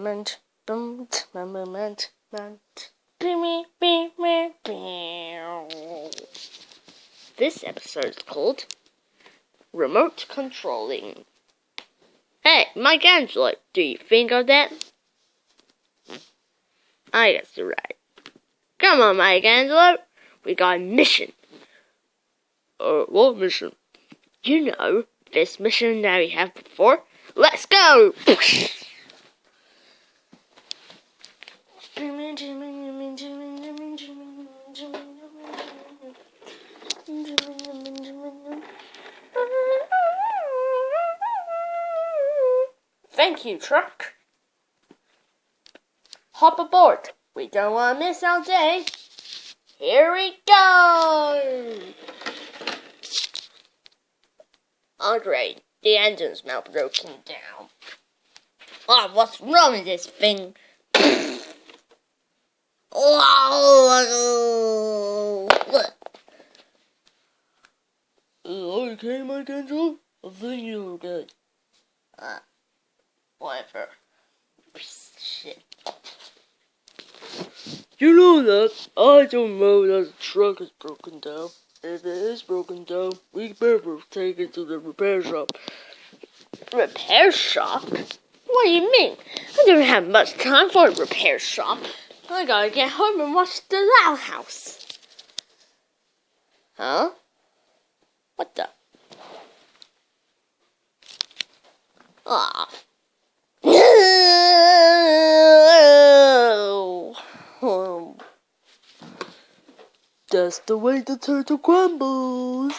This episode is called Remote Controlling. Hey, Michelangelo, do you think of that? I guess you're right. Come on, Michelangelo, we got a mission. What mission? You know, this mission that we have before. Let's go! Thank you, truck. Hop aboard. We don't want to miss our day. Here we go! Andre, the engine's now broken down. Oh, what's wrong with this thing? Okay, Michelangelo? I think you're good. Whatever. Shit. You know that I don't know that the truck is broken down. If it is broken down, we better take it to the repair shop. Repair shop? What do you mean? I don't have much time for a repair shop. I gotta get home and watch The Loud House. Huh? What the? Ah. No. That's the way the turtle crumbles.